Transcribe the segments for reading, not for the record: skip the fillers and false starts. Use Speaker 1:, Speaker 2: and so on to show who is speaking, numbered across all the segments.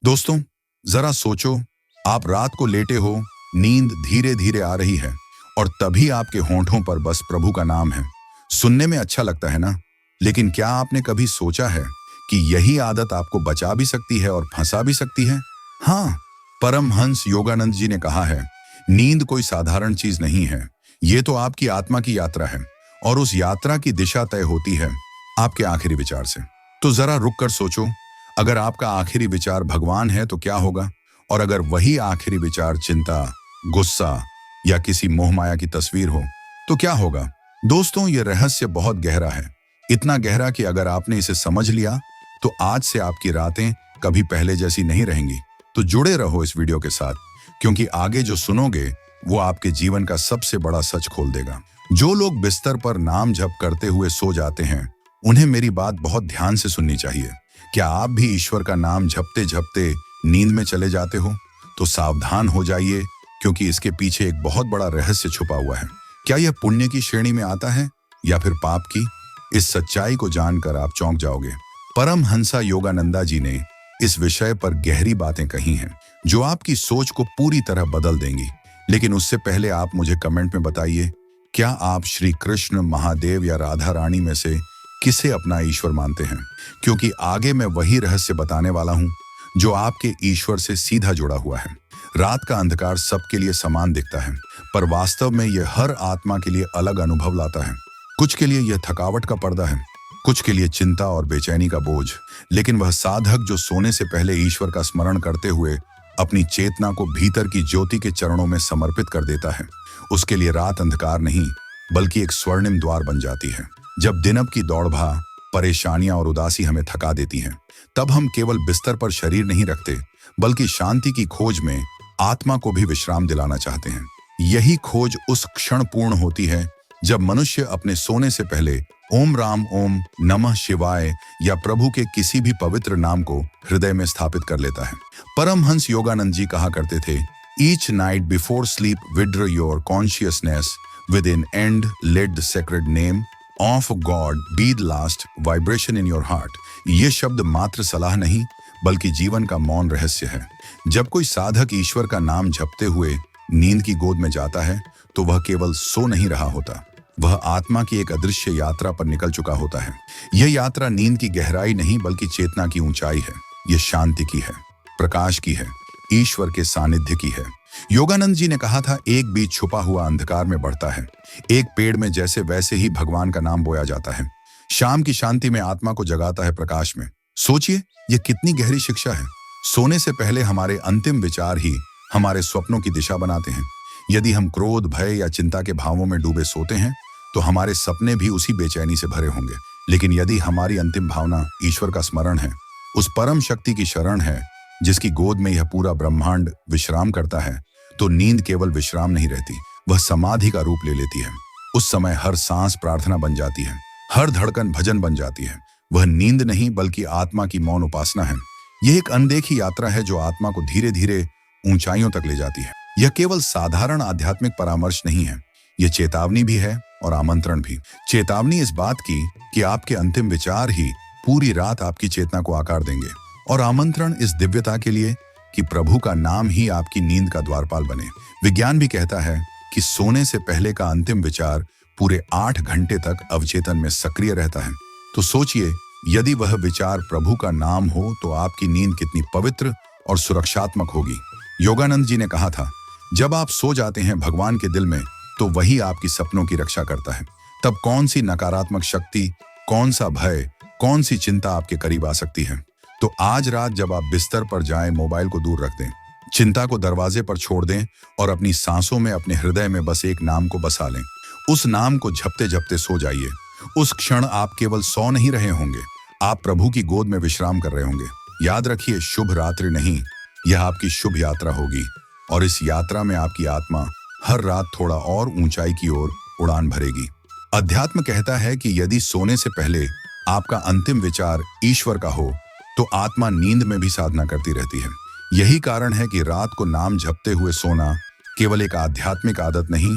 Speaker 1: दोस्तों, जरा सोचो, आप रात को लेटे हो, नींद धीरे धीरे आ रही है और तभी आपके होंठों पर बस प्रभु का नाम है। सुनने में अच्छा लगता है ना? लेकिन क्या आपने कभी सोचा है कि यही आदत आपको बचा भी सकती है और फंसा भी सकती है? हाँ, परमहंस योगानंद जी ने कहा है, नींद कोई साधारण चीज नहीं है। ये तो आपकी आत्मा की यात्रा है और उस यात्रा की दिशा तय होती है आपके आखिरी विचार से। तो जरा रुक कर सोचो, अगर आपका आखिरी विचार भगवान है तो क्या होगा? और अगर वही आखिरी विचार चिंता, गुस्सा या किसी मोहमाया की तस्वीर हो तो क्या होगा? दोस्तों, ये रहस्य बहुत गहरा है। इतना गहरा कि अगर आपने इसे समझ लिया तो आज से आपकी रातें कभी पहले जैसी नहीं रहेंगी। तो जुड़े रहो इस वीडियो के साथ, क्योंकि आगे जो सुनोगे वो आपके जीवन का सबसे बड़ा सच खोल देगा। जो लोग बिस्तर पर नाम जप करते हुए सो जाते हैं, उन्हें मेरी बात बहुत ध्यान से सुननी चाहिए। क्या आप भी ईश्वर का नाम जपते जपते नींद में चले जाते हो? तो सावधान हो जाइए, क्योंकि इसके पीछे एक बहुत बड़ा रहस्य छुपा हुआ है। क्या यह पुण्य की श्रेणी में आता है या फिर पाप की? इस सच्चाई को जानकर आप चौंक जाओगे। परमहंसा योगानंदा जी ने इस विषय पर गहरी बातें कही हैं, जो आपकी सोच को पूरी तरह बदल देंगी। लेकिन उससे पहले आप मुझे कमेंट में बताइए, क्या आप श्री कृष्ण, महादेव या राधा रानी में से किसे अपना ईश्वर मानते हैं? क्योंकि आगे मैं वही रहस्य बताने वाला हूं जो आपके ईश्वर से सीधा जुड़ा हुआ है। रात का अंधकार सबके लिए समान दिखता है, पर वास्तव में यह हर आत्मा के लिए अलग अनुभव लाता है। कुछ के लिए यह थकावट का पर्दा है, कुछ के लिए चिंता और बेचैनी का बोझ। लेकिन वह साधक जो सोने से पहले ईश्वर का स्मरण करते हुए अपनी चेतना को भीतर की ज्योति के चरणों में समर्पित कर देता है, उसके लिए रात अंधकार नहीं बल्कि एक स्वर्णिम द्वार बन जाती है। जब दिनप की दौड़भाग, परेशानियां और उदासी हमें थका देती हैं, तब हम केवल बिस्तर पर शरीर नहीं रखते, बल्कि शांति की खोज में आत्मा को भी विश्राम दिलाना चाहते हैं। यही खोज उस क्षण पूर्ण होती है जब मनुष्य अपने सोने से पहले ओम राम, ओम नमः शिवाय या प्रभु के किसी भी पवित्र नाम को हृदय में स्थापित कर लेता है। परमहंस योगानंद जी कहा करते थे, each night before sleep withdraw your consciousness with in and let the sacred name of God be the last vibration in your heart. ये शब्द मात्र सलाह नहीं बल्कि जीवन का मौन रहस्य है। जब कोई साधक ईश्वर का नाम जपते हुए नींद की गोद में जाता है तो वह केवल सो नहीं रहा होता, वह आत्मा की एक अदृश्य यात्रा पर निकल चुका होता है। यह यात्रा नींद की गहराई नहीं बल्कि चेतना की ऊंचाई है। यह शांति की है, प्रकाश की है, ईश्वर के सानिध्य की है। योगानंद जी ने कहा था, एक बीज छुपा हुआ अंधकार में बढ़ता है। एक पेड़ में जैसे वैसे ही भगवान का नाम बोया जाता है। शाम की शांति में आत्मा को जगाता है प्रकाश में। सोचिए, यह कितनी गहरी शिक्षा है। सोने से पहले हमारे अंतिम विचार ही हमारे स्वप्नों की दिशा बनाते हैं। यदि हम क्रोध, भय या चिंता के भावों में डूबे सोते हैं तो हमारे सपने भी उसी बेचैनी से भरे होंगे। लेकिन यदि हमारी अंतिम भावना ईश्वर का स्मरण है, उस परम शक्ति की शरण है जिसकी गोद में यह पूरा ब्रह्मांड विश्राम करता है, तो नींद केवल विश्राम नहीं रहती, वह समाधि का रूप ले लेती है। उस समय हर सांस प्रार्थना बन जाती है, हर धड़कन भजन बन जाती है। वह नींद नहीं बल्कि आत्मा की मौन उपासना है। यह एक अनदेखी यात्रा है जो आत्मा को धीरे धीरे ऊंचाइयों तक ले जाती है। यह केवल साधारण आध्यात्मिक परामर्श नहीं है, यह चेतावनी भी है और आमंत्रण भी। चेतावनी इस बात की कि आपके अंतिम विचार ही पूरी रात आपकी चेतना को आकार देंगे, और आमंत्रण इस दिव्यता के लिए कि प्रभु का नाम ही आपकी नींद का द्वारपाल बने। विज्ञान भी कहता है कि सोने से पहले का अंतिम विचार पूरे 8 घंटे तक अवचेतन में सक्रिय रहता है। तो सोचिए, यदि वह विचार प्रभु का नाम हो तो आपकी नींद कितनी पवित्र और सुरक्षात्मक होगी। योगानंद जी ने कहा था, जब आप सो जाते हैं भगवान के दिल में, तो वही आपकी सपनों की रक्षा करता है। तब कौन सी नकारात्मक शक्ति, कौन सा भय, कौन सी चिंता आपके करीब आ सकती है? तो आज रात जब आप बिस्तर पर जाएं, मोबाइल को दूर रख दें, चिंता को दरवाजे पर छोड़ दें और अपनी सांसों में, अपने हृदय में बस एक नाम को बसा लें। उस नाम को जपते जपते सो जाइए। उस क्षण आप केवल सो नहीं रहे होंगे, आप प्रभु की गोद में विश्राम कर रहे होंगे। याद रखिए, शुभ रात्रि नहीं, यह आपकी शुभ यात्रा होगी, और इस यात्रा में आपकी आत्मा हर रात थोड़ा और ऊंचाई की ओर उड़ान भरेगी। अध्यात्म कहता है कि यदि सोने से पहले आपका अंतिम विचार ईश्वर का हो तो आत्मा नींद में भी साधना करती रहती है। यही कारण है कि रात को नाम जपते हुए सोना केवल एक आध्यात्मिक आदत नहीं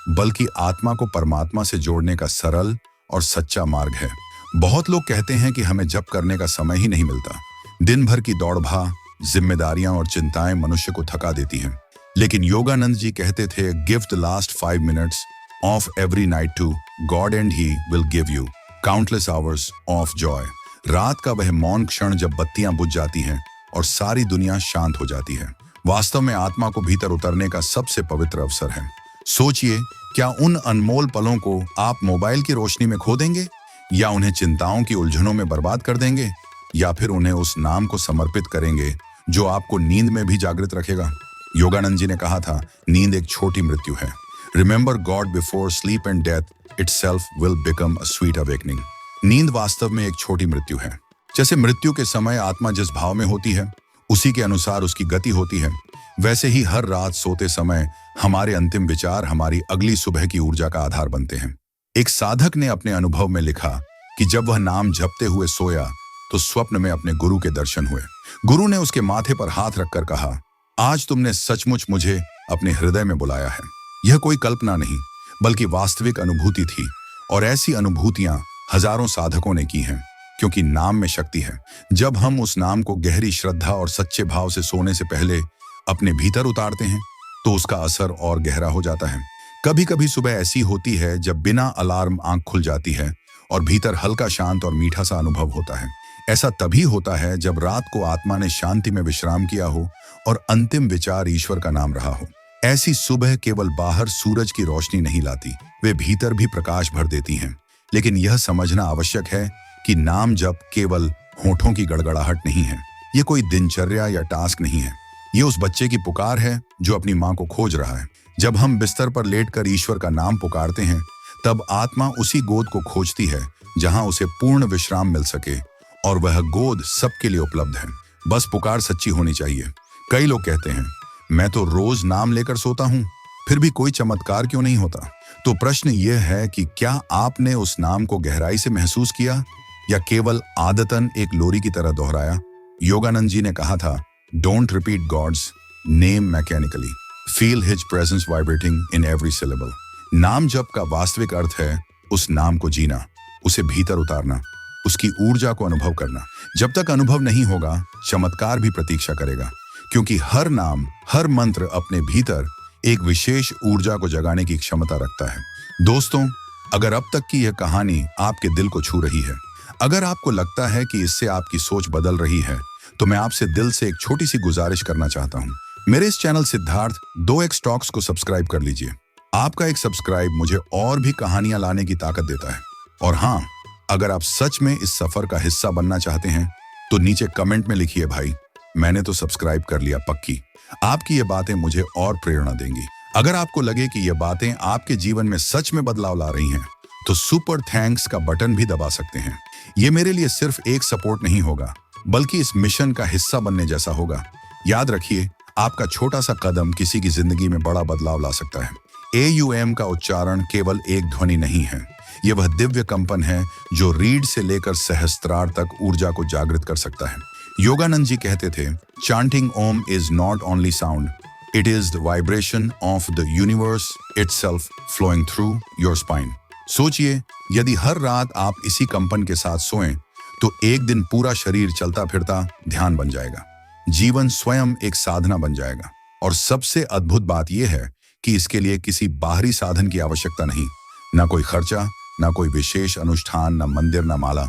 Speaker 1: बल्कि आत्मा को परमात्मा से जोड़ने का सरल और सच्चा मार्ग है। बहुत लोग कहते हैं कि हमें जप करने का समय ही नहीं मिलता। दिन भर की दौड़ भाग, जिम्मेदारियां और चिंताएं मनुष्य को थका देती हैं। लेकिन योगानंद जी कहते थे, give the last 5 minutes of every night to God and he will give you countless hours of joy. रात का वह मौन क्षण जब बत्तियां बुझ जाती हैं और सारी दुनिया शांत हो जाती है, वास्तव में आत्मा को भीतर उतरने का सबसे पवित्र अवसर है। सोचिए, क्या उन अनमोल पलों को आप मोबाइल की रोशनी में खो देंगे, या उन्हें चिंताओं की उलझनों में बर्बाद कर देंगे, या फिर उन्हें उस नाम को समर्पित करेंगे जो आपको नींद में भी जागृत रखेगा। योगानंद जी ने कहा था, नींद एक छोटी मृत्यु है। Remember God before sleep and death itself will become a sweet awakening. नींद वास्तव में एक छोटी मृत्यु है। जैसे मृत्यु के समय आत्मा जिस भाव में होती है, उसी के अनुसार उसकी गति होती है, वैसे ही हर रात सोते समय हमारे अंतिम विचार हमारी अगली सुबह की ऊर्जा का आधार बनते हैं। एक साधक ने अपने अनुभव में लिखा कि जब वह नाम जपते हुए सोया तो स्वप्न में अपने गुरु के दर्शन हुए। गुरु ने उसके माथे पर हाथ रखकर कहा, आज तुमने सचमुच मुझे अपने हृदय में बुलाया है। यह कोई कल्पना नहीं, बल्कि वास्तविक अनुभूति थी, और ऐसी अनुभूतियां हजारों साधकों ने की हैं, क्योंकि नाम में शक्ति है। जब हम उस नाम को गहरी श्रद्धा और सच्चे भाव से सोने से पहले अपने भीतर उतारते हैं, तो उसका असर और गहरा हो जाता है। कभी कभी सुबह ऐसी होती है जब बिना अलार्म आंख खुल जाती है और भीतर हल्का शांत और मीठा सा अनुभव होता है। ऐसा तभी होता है जब रात को आत्मा ने शांति में विश्राम किया हो और अंतिम विचार ईश्वर का नाम रहा हो। ऐसी सुबह केवल बाहर सूरज की रोशनी नहीं लाती, वे भीतर भी प्रकाश भर देती हैं। लेकिन यह समझना आवश्यक है कि नाम जप केवल होठों की गड़गड़ाहट नहीं है। ये कोई दिनचर्या या टास्क नहीं है। ये उस बच्चे की पुकार है जो अपनी माँ को खोज रहा है। जब हम बिस्तर पर लेटकर ईश्वर का नाम पुकारते हैं, तब आत्मा उसी गोद को खोजती है जहां उसे पूर्ण विश्राम मिल सके, और वह गोद सबके लिए उपलब्ध है। बस पुकार सच्ची होनी चाहिए। कई लोग कहते हैं, मैं तो रोज नाम लेकर सोता हूं, फिर भी कोई चमत्कार क्यों नहीं होता? तो प्रश्न यह है कि क्या आपने उस नाम को गहराई से महसूस किया, या केवल आदतन एक लोरी की तरह दोहराया? योगानंद जी ने कहा था, don't repeat God's name mechanically, feel his presence vibrating in every syllable. नाम जप का वास्तविक अर्थ है उस नाम को जीना, उसे भीतर उतारना, उसकी ऊर्जा को अनुभव करना। जब तक अनुभव नहीं होगा, चमत्कार भी प्रतीक्षा करेगा, क्योंकि हर नाम, हर मंत्र अपने भीतर एक विशेष ऊर्जा को जगाने की क्षमता रखता है। दोस्तों, अगर अब तक की यह कहानी आपके दिल को छू रही है, अगर आपको लगता है कि इससे आपकी सोच बदल रही है, तो मैं आपसे दिल से एक छोटी सी गुजारिश करना चाहता हूं। मेरे इस चैनल सिद्धार्थ 2x टॉक्स को सब्सक्राइब कर लीजिए। आपका एक सब्सक्राइब मुझे और भी कहानियां लाने की ताकत देता है। और हाँ, अगर आप सच में इस सफर का हिस्सा बनना चाहते हैं, तो नीचे कमेंट में लिखिए, भाई मैंने तो सब्सक्राइब कर लिया पक्की। आपकी ये बातें मुझे और प्रेरणा देंगी। अगर आपको लगे कि ये बातें आपके जीवन में सच में बदलाव ला रही हैं, तो सुपर थैंक्स का बटन भी दबा सकते हैं। ये मेरे लिए सिर्फ एक सपोर्ट नहीं होगा, बल्कि इस मिशन का हिस्सा बनने जैसा होगा। याद रखिए, आपका छोटा सा कदम किसी की जिंदगी में बड़ा बदलाव ला सकता है। AUM का उच्चारण केवल एक ध्वनि नहीं है, यह वह दिव्य कंपन है जो रीढ़ से लेकर सहस्त्रार तक ऊर्जा को जागृत कर सकता है। योगानंद जी कहते थे, chanting Om is not only sound, it is the vibration of the universe itself flowing through your spine. सोचिए, यदि हर रात आप इसी कंपन के साथ सोएं, तो एक दिन पूरा शरीर चलता फिरता ध्यान बन जाएगा। जीवन स्वयं एक साधना बन जाएगा। और सबसे अद्भुत बात यह है कि इसके लिए किसी बाहरी साधन की आवश्यकता नहीं, ना कोई खर्चा, ना कोई विशेष अनुष्ठान, ना मंदिर, ना माला।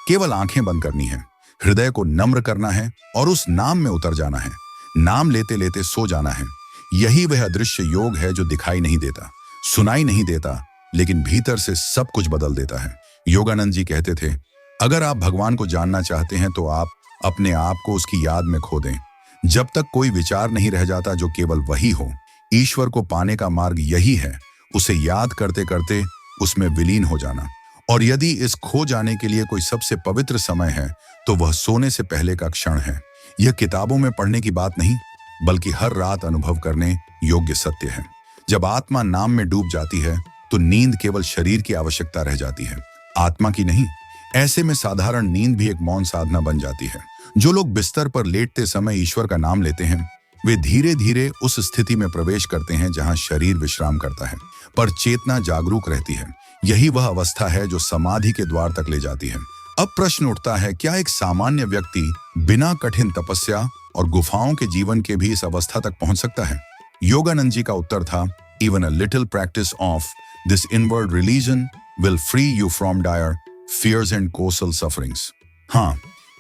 Speaker 1: केवल आंखें बंद करनी है, हृदय को नम्र करना है और उस नाम में उतर जाना है। नाम लेते लेते सो जाना है। यही वह अदृश्य योग है जो दिखाई नहीं देता, सुनाई नहीं देता, लेकिन भीतर से सब कुछ बदल देता है। योगानंद जी कहते थे, अगर आप भगवान को जानना चाहते हैं, तो आप अपने आप को उसकी याद में खो दें। जब तक कोई विचार नहीं रह जाता जो केवल वही हो। ईश्वर को पाने का मार्ग यही है, उसे याद करते करते उसमें विलीन हो जाना। और यदि इस खो जाने के लिए कोई सबसे पवित्र समय है, तो वह सोने से पहले का क्षण है। यह किताबों में पढ़ने की बात नहीं, बल्कि हर रात अनुभव करने योग्य सत्य है। जब आत्मा नाम में डूब जाती है, तो नींद केवल शरीर की आवश्यकता रह जाती है, आत्मा की नहीं। ऐसे में साधारण नींद भी एक मौन साधना बन जाती है। जो लोग बिस्तर पर लेटते समय ईश्वर का नाम लेते हैं, वे धीरे धीरे उस स्थिति में प्रवेश करते हैं जहां शरीर विश्राम करता है, पर चेतना जागरूक रहती है। यही वह अवस्था है जो समाधि के द्वार तक ले जाती है। अब प्रश्न उठता है, क्या एक सामान्य व्यक्ति बिना कठिन तपस्या और गुफाओं के जीवन के भी इस अवस्था तक पहुंच सकता है? योगानंद जी का उत्तर था, even a little practice of this inward religion will free you from dire fears and colossal sufferings. हाँ,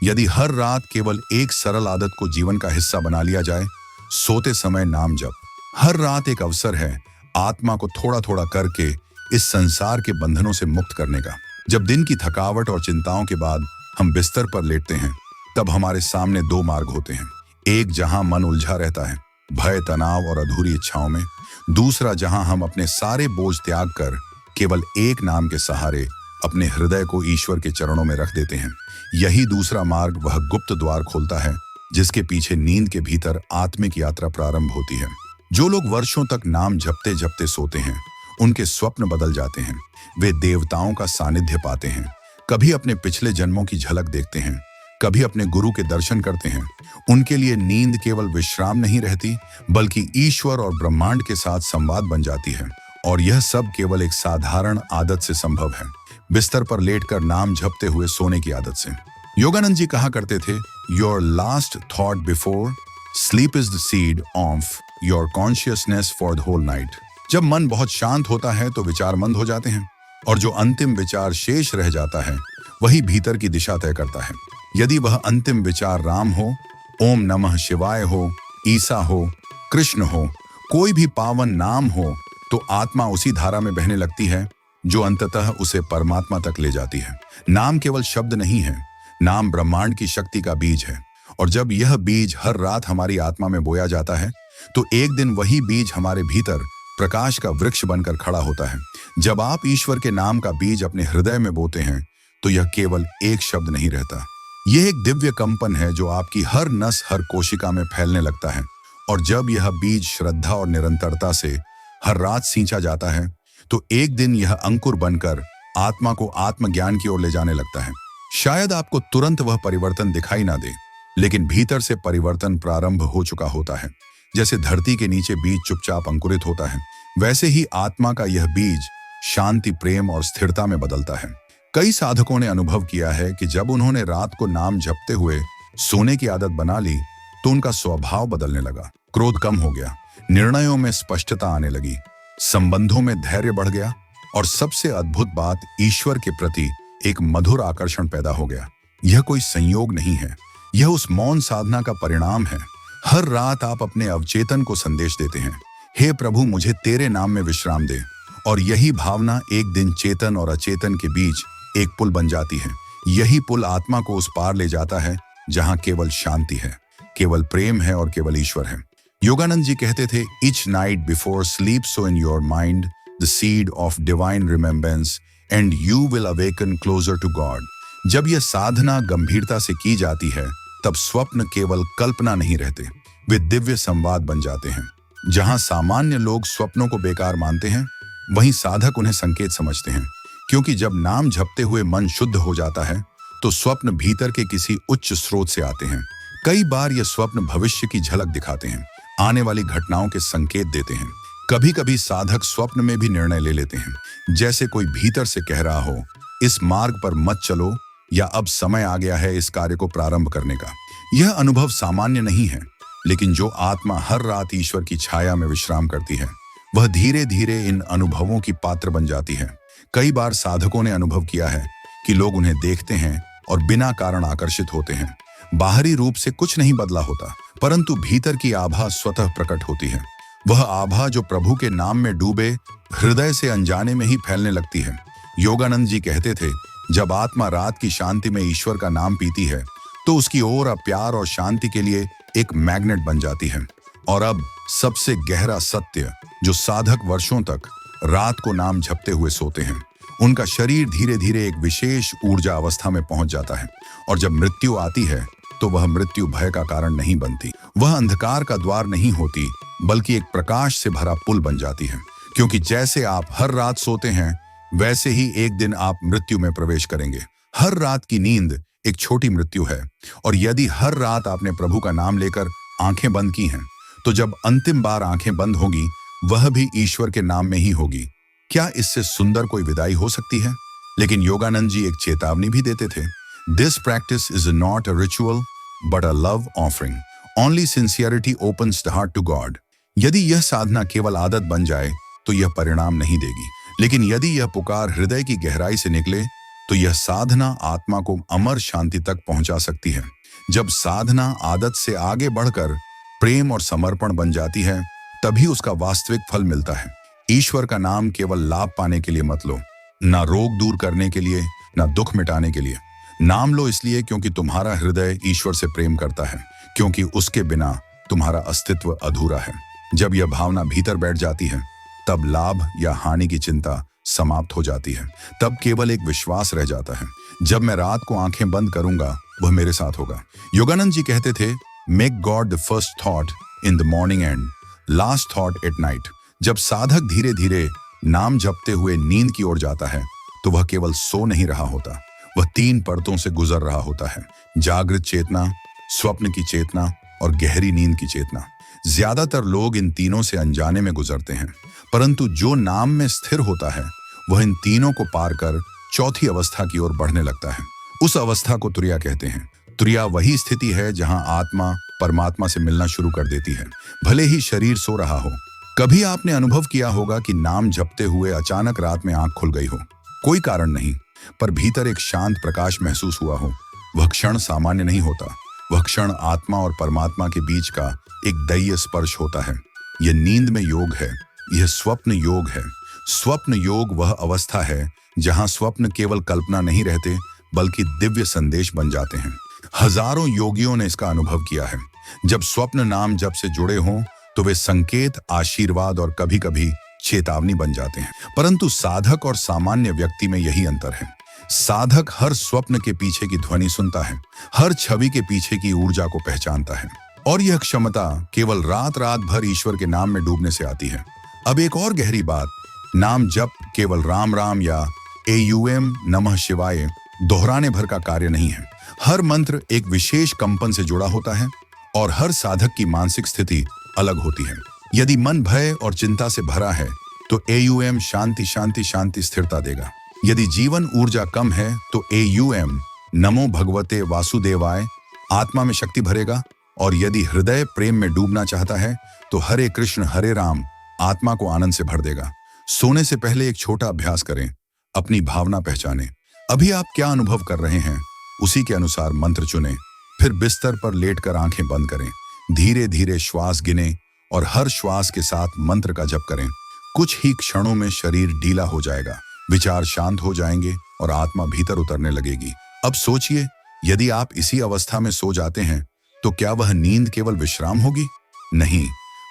Speaker 1: यदि हर रात केवल एक सरल आदत को जीवन का हिस्सा बना लिया जाए, सोते समय नाम जप। हर रात एक अवसर है आत्मा को थोड़ा थोड़ा करके इस संसार के बंधनों से मुक्त करने का। जब दिन की थकावट और चिंताओं के बाद हम बिस्तर पर लेटते हैं, तब हमारे सामने दो मार्ग होते हैं। एक जहां मन उलझा रहता है भय, तनाव और अधूरी इच्छाओं में। दूसरा जहां हम अपने सारे बोझ त्याग कर केवल एक नाम के सहारे अपने हृदय को ईश्वर के चरणों में रख देते हैं। यही दूसरा मार्ग वह गुप्त द्वार खोलता है जिसके पीछे नींद के भीतर आत्मिक यात्रा प्रारंभ होती है। जो लोग वर्षों तक नाम जपते जपते सोते हैं, उनके स्वप्न बदल जाते हैं। वे देवताओं का सानिध्य पाते हैं, कभी अपने पिछले जन्मों की झलक देखते हैं, कभी अपने गुरु के दर्शन करते हैं। उनके लिए नींद केवल विश्राम नहीं रहती, बल्कि ईश्वर और ब्रह्मांड के साथ संवाद बन जाती है। और यह सब केवल एक साधारण आदत से संभव है, बिस्तर पर लेटकर नाम जपते हुए सोने की आदत से। योगानंद जी कहा करते थे, your last thought before sleep is the seed of your consciousness for the whole night. जब मन बहुत शांत होता है तो विचार मंद हो जाते हैं, और जो अंतिम विचार शेष रह जाता है वही भीतर की दिशा तय करता है। यदि वह अंतिम विचार राम हो, ओम नमः शिवाय हो, ईसा हो, कृष्ण हो, कोई भी पावन नाम हो, तो आत्मा उसी धारा में बहने लगती है जो अंततः उसे परमात्मा तक ले जाती है। नाम केवल शब्द नहीं है, नाम ब्रह्मांड की शक्ति का बीज है। और जब यह बीज हर रात हमारी आत्मा में बोया जाता है, तो एक दिन वही बीज हमारे भीतर प्रकाश का वृक्ष बनकर खड़ा होता है। जब आप ईश्वर के नाम का बीज अपने हृदय में बोते हैं, तो यह केवल एक शब्द नहीं रहता। यह एक दिव्य कंपन है जो आपकी हर नस, हर कोशिका में फैलने लगता है। और जब यह बीज श्रद्धा और निरंतरता से हर रात सींचा जाता है, तो एक दिन यह अंकुर बनकर आत्मा को आत्मज्ञान की ओर ले जाने लगता है। शायद आपको तुरंत वह परिवर्तन दिखाई ना दे, लेकिन भीतर से परिवर्तन प्रारंभ हो चुका होता है। जैसे धरती के नीचे बीज चुपचाप अंकुरित होता है, वैसे ही आत्मा का यह बीज शांति, प्रेम और स्थिरता में बदलता है। कई साधकों ने अनुभव किया है कि जब उन्होंने रात को नाम जपते हुए सोने की आदत बना ली, तो उनका स्वभाव बदलने लगा। क्रोध कम हो गया, निर्णयों में स्पष्टता आने लगी, संबंधों में धैर्य बढ़ गया, और सबसे अद्भुत बात, ईश्वर के प्रति एक मधुर आकर्षण पैदा हो गया। यह कोई संयोग नहीं है, यह उस मौन साधना का परिणाम है। हर रात आप अपने अवचेतन को संदेश देते हैं, हे प्रभु मुझे तेरे नाम में विश्राम दे। और यही भावना एक दिन चेतन और अचेतन के बीच एक पुल बन जाती है। यही पुल आत्मा को उस पार ले जाता है जहां केवल शांति है, केवल प्रेम है और केवल ईश्वर है। योगानंद जी कहते थे, each night before sleep sow in your mind the seed of divine remembrance and you will awaken closer to God. जब यह साधना गंभीरता से की जाती है, तब स्वप्न केवल कल्पना नहीं रहते, वे दिव्य संवाद बन जाते हैं। जहां सामान्य लोग स्वप्नों को बेकार मानते हैं, वहीं साधक उन्हें संकेत समझते हैं। क्योंकि जब नाम जपते हुए मन शुद्ध हो जाता है, तो स्वप्न भीतर के किसी उच्च स्रोत से आते हैं। कई बार ये स्वप्न भविष्य की झलक दिखाते हैं, आने वाली घटनाओं के संकेत देते हैं। कभी कभी साधक स्वप्न में भी निर्णय ले लेते हैं, जैसे कोई भीतर से कह रहा हो, इस मार्ग पर मत चलो, या अब समय आ गया है इस कार्य को प्रारंभ करने का। यह अनुभव सामान्य नहीं है, लेकिन जो आत्मा हर रात ईश्वर की छाया में विश्राम करती है, वह धीरे धीरे इन अनुभवों की पात्र बन जाती है। कई बार साधकों ने अनुभव किया है कि लोग उन्हें देखते हैं और बिना कारण आकर्षित होते हैं। बाहरी रूप से कुछ नहीं बदला होता, परंतु भीतर की आभा स्वतः प्रकट होती है। वह आभा जो प्रभु के नाम में डूबे हृदय से अनजाने में ही फैलने लगती है। योगानंद जी कहते थे, जब आत्मा रात की शांति में ईश्वर का नाम पीती है, तो उसकी ओर अब प्यार और शांति के लिए एक मैग्नेट बन जाती है। और अब सबसे गहरा सत्य, जो साधक वर्षों तक रात को नाम जपते हुए सोते हैं, उनका शरीर धीरे धीरे एक विशेष ऊर्जा अवस्था में पहुंच जाता है। और जब मृत्यु आती है, तो वह मृत्यु भय का कारण नहीं बनती, वह अंधकार का द्वार नहीं होती, बल्कि एक प्रकाश से भरा पुल बन जाती है। क्योंकि जैसे आप हर रात सोते हैं, वैसे ही एक दिन आप मृत्यु में प्रवेश करेंगे। हर रात की नींद एक छोटी मृत्यु है, और यदि हर रात आपने प्रभु का नाम लेकर आंखें बंद की हैं, तो जब अंतिम बार आंखें बंद होगी, वह भी ईश्वर के नाम में ही होगी। क्या इससे सुंदर कोई विदाई हो सकती है? लेकिन योगानंद जी एक चेतावनी भी देते थे, this practice is not a ritual but a love offering. Only sincerity opens the heart to God. यदि यह साधना केवल आदत बन जाए तो यह परिणाम नहीं देगी, लेकिन यदि यह पुकार हृदय की गहराई से निकले तो यह साधना आत्मा को अमर शांति तक पहुंचा सकती है। जब साधना आदत से आगे बढ़कर प्रेम और समर्पण बन जाती है, तभी उसका वास्तविक फल मिलता है। ईश्वर का नाम केवल लाभ पाने के लिए मत लो, ना रोग दूर करने के लिए, ना दुख मिटाने के लिए। नाम लो इसलिए क्योंकि तुम्हारा हृदय ईश्वर से प्रेम करता है, क्योंकि उसके बिना तुम्हारा अस्तित्व अधूरा है। जब यह भावना भीतर बैठ जाती है, तब लाभ या हानि की चिंता समाप्त हो जाती है। तब केवल एक विश्वास रह जाता है, जब मैं रात को आंखें बंद करूंगा वह मेरे साथ होगा। योगानंद जी कहते थे, make God the first thought in the morning and last thought at night. जब साधक धीरे धीरे नाम जपते हुए नींद की ओर जाता है, तो वह केवल सो नहीं रहा होता, वह 3 परतों से गुजर रहा होता है। जागृत चेतना, स्वप्न की चेतना और गहरी नींद की चेतना। ज्यादातर लोग इन तीनों से अनजाने में गुजरते हैं, परंतु जो नाम में स्थिर होता है वह इन तीनों को पार कर चौथी अवस्था की ओर बढ़ने लगता है। उस अवस्था को तुरिया कहते हैं। तुरिया वही स्थिति है जहां आत्मा परमात्मा से मिलना शुरू कर देती है, भले ही शरीर सो रहा हो। कभी आपने अनुभव किया होगा कि नाम जपते हुए अचानक रात में आंख खुल गई हो, कोई कारण नहीं, पर भीतर एक शांत प्रकाश महसूस हुआ हो। वह क्षण सामान्य नहीं होता, वह क्षण आत्मा और परमात्मा के बीच का एक दैवीय स्पर्श होता है। यह नींद में योग है, यह स्वप्न योग है। स्वप्न योग वह अवस्था है जहां स्वप्न केवल कल्पना नहीं रहते, बल्कि दिव्य संदेश बन जाते हैं। हजारों योगियों ने इसका अनुभव किया है। जब स्वप्न नाम जप से जुड़े हों तो वे संकेत, आशीर्वाद और कभी-कभी चेतावनी बन जाते हैं। परंतु साधक और सामान्य व्यक्ति में यही अंतर है। साधक हर स्वप्न के पीछे की ध्वनि सुनता है, हर छवि के पीछे की ऊर्जा को पहचानता है, और यह क्षमता केवल रात भर ईश्वर के नाम में डूबने से आती है। अब एक और गहरी बात, नाम जप केवल राम राम या AUM नमः शिवाय दोहराने भर का कार्य नहीं है। हर मंत्र एक विशेष कंपन से जुड़ा होता है और हर साधक की मानसिक स्थिति अलग होती है। यदि मन भय और चिंता से भरा है तो AUM शांति शांति शांति स्थिरता देगा। यदि जीवन ऊर्जा कम है तो AUM नमो भगवते वासुदेवाय आत्मा में शक्ति भरेगा, और यदि हृदय प्रेम में डूबना चाहता है तो हरे कृष्ण हरे राम आत्मा को आनंद से भर देगा। सोने से पहले एक छोटा अभ्यास करें, अपनी भावना पहचानें। अभी आप क्या अनुभव कर रहे हैं, उसी के अनुसार मंत्र चुनें। फिर बिस्तर पर लेटकर आंखें बंद करें, धीरे धीरे श्वास गिनें और हर श्वास के साथ मंत्र का जप करें। कुछ ही क्षणों में शरीर ढीला हो जाएगा, विचार शांत हो जाएंगे और आत्मा भीतर उतरने लगेगी। अब सोचिए, यदि आप इसी अवस्था में सो जाते हैं तो क्या वह नींद केवल विश्राम होगी? नहीं,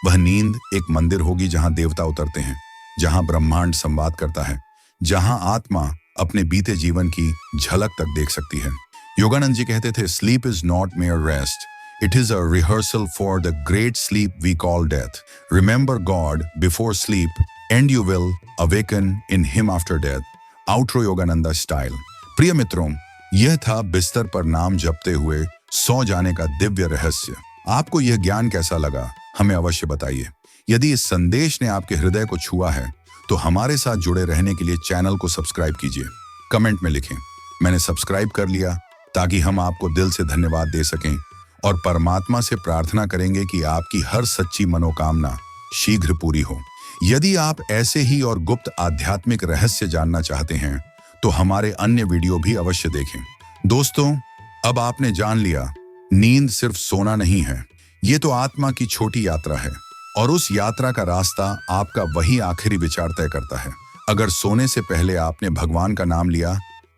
Speaker 1: वह नींद एक मंदिर होगी जहां देवता उतरते हैं, जहां ब्रह्मांड संवाद करता है, जहां आत्मा अपने बीते जीवन की झलक तक देख सकती है। योगानंद जी कहते थे, sleep is not mere rest, it is a rehearsal for the great sleep we call death. Remember God before sleep and you will awaken in him after death. Outro Yogananda style. प्रिय मित्रों, यह था बिस्तर पर नाम जपते हुए सो जाने का दिव्य रहस्य। आपको यह ज्ञान कैसा लगा, हमें अवश्य बताइए। यदि इस संदेश ने आपके हृदय को छुआ है तो हमारे साथ जुड़े रहने के लिए चैनल को सब्सक्राइब कीजिए। कमेंट में लिखें, मैंने सब्सक्राइब कर लिया, ताकि हम आपको दिल से धन्यवाद दे सकें और परमात्मा से प्रार्थना करेंगे कि आपकी हर सच्ची मनोकामना शीघ्र पूरी हो। यदि आप ऐसे ही और गुप्त आध्यात्मिक रहस्य जानना चाहते हैं तो हमारे अन्य वीडियो भी अवश्य देखें। दोस्तों, अब आपने जान लिया, नींद सिर्फ सोना नहीं है, ये तो आत्मा की छोटी यात्रा है, और उस यात्रा का रास्ता आपका वही आखिरी विचार तय करता है। अगर सोने से पहले आपने भगवान का नाम लिया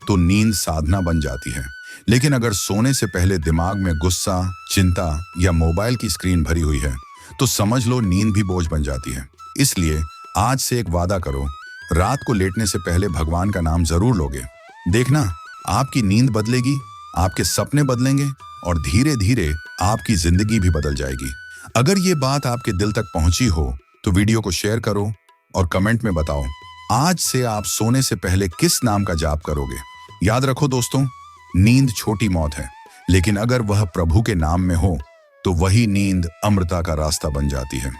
Speaker 1: तो नींद साधना बन जाती है, लेकिन अगर सोने से पहले दिमाग में गुस्सा, चिंता या मोबाइल की स्क्रीन भरी हुई है तो समझ लो नींद भी बोझ बन जाती है। इसलिए आज से एक वादा करो, रात को लेटने से पहले भगवान का नाम जरूर लोगे। देखना, आपकी नींद बदलेगी, आपके सपने बदलेंगे और धीरे धीरे आपकी जिंदगी भी बदल जाएगी। अगर ये बात आपके दिल तक पहुंची हो तो वीडियो को शेयर करो और कमेंट में बताओ, आज से आप सोने से पहले किस नाम का जाप करोगे। याद रखो दोस्तों, नींद छोटी मौत है, लेकिन अगर वह प्रभु के नाम में हो तो वही नींद अमृता का रास्ता बन जाती है।